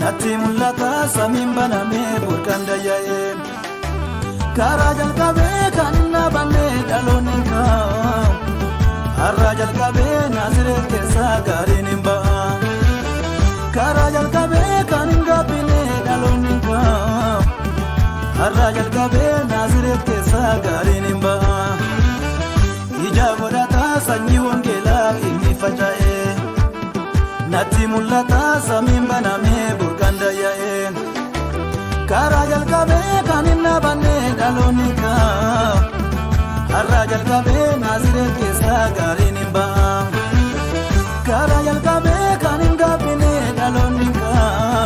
natti mul'ata samiin banamee burqaan dayya'ee karaa jalqabee kan dhaabannee dhaloonni kaa har'a jalqabee naasiree keessaa gaariin hin ba'a karaa jalqabee kan hin gabbinee dhaloonni kaa har'a jalqabee naasiree keessaa gaariin hin ba'a ija godhataa sanyii wangeelaa inni faca'ee natti mul'ata samiin banamee burqaan dayya'ee karaa jalqabee kan hin dhaabannee dhaloonni kaa har'a jalqabee naasiree keessaa gaariin hin ba'a karaa jalqabee kan hin gabbinee dhaloonni kaa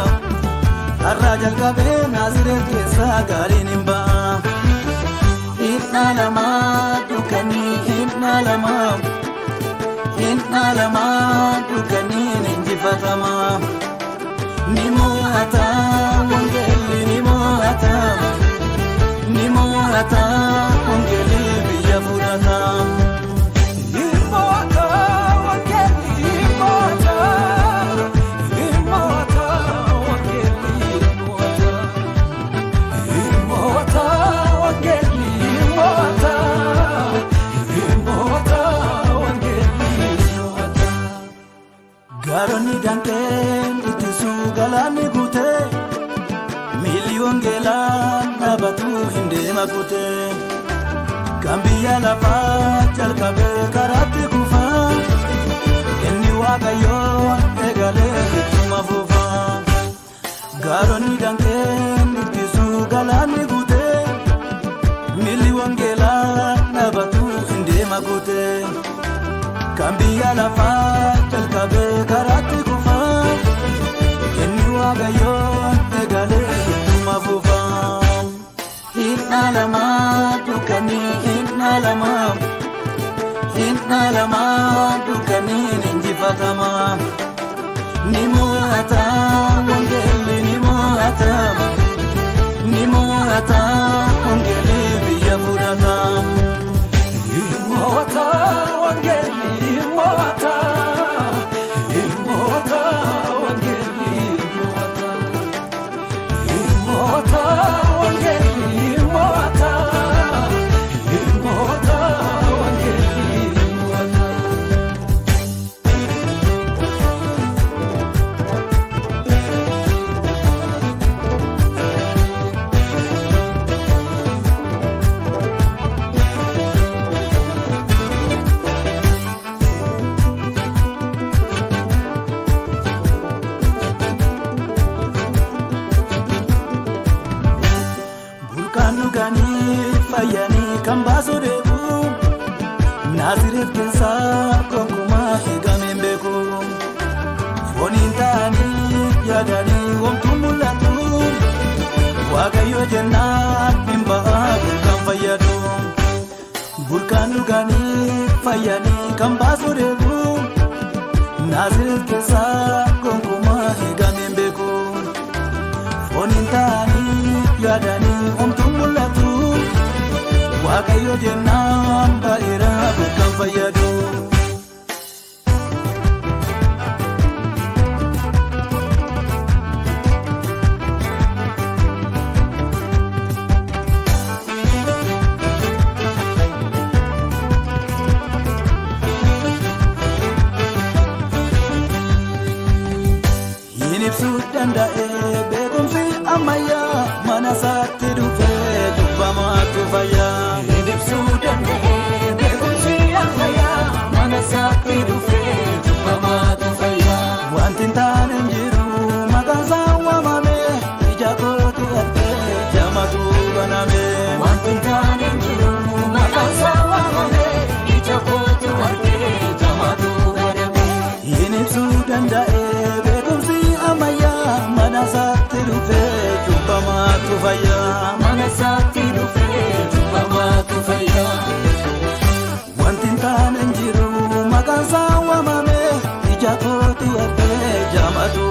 har'a jalqabee naasiree keessaa gaariin hin ba'a hidha lamaa dukkanii hidha lamaa hidha lamaa dukkaniin injifatama ni mo'ata wangeelli ni mo'ata wangeelli biyya fudhata ni mo'ata wangeelli ni mo'ata wangeelli ni mo'ata wangeelli ni mo'ata wangeelli gaaronni danqeen ittisuu galaanni guutee miiliyoon geelaan dhaabatu hin deema kutee kan biyya lafaa jalqabee karaatti kufaa inni waaqayyoo eegalee ittuma fufaa gaaronni danqeen ittisuu galaanni guutee miiliyoon geelaan dhaabatu hin deema kutee kan biyya lafaa jalqabee karaatti kufaa inni waaqayyoo eegalee ittuma fufaa hidha lamaa dukkanii hidha lamaa dukkaniin injifatama ni mo'ata wangeelli ni mo'ata wangeelli biyya fudhata ni mo'ata wangeelli ni mo'ata wangeelli ni mo'ata wangeelli ni mo'ata wangeelli ni mo'ata burqaan dhuganii fayyanii kan baasu deebu naasiree keessaa gonkumaa eegameen beeku fooniin ta'anii yaadanii homtuu mul'atu waaqayyo jennaan hin ba'a burqaan fayyadu burqaan dhuganii fayyanii kan baasu deebu naasiree keessaa gonkumaa eegameen beeku fooniin ta'anii yaadanii homtuu mul'atu waaqayyo jennaan baay'eera burqaan fayyadu hin ibsuu danda'ee beekumsi ammayyaa mana isaatti dhufee dubbamaatu fayyaa hin ibsuu danda'ee beekumsi ammayyaa mana isaatti dhufee dubbamaatu fayyaa wanti hin taane hin jiru maqaan isaa waamame ija kootu argee jamatu baname wanti hin taane hin jiru maqaan isaa waamame ija kootu argee jamatu baname hin ibsuu danda'ee beekumsi ammayyaa mana isaatti dhufee dubbamaatu fayyaa mana isaatti dhufee dubbamaatu fayyaa wanti hin taane hin jiru maqaan isaa waamame ija kootu argee jamatu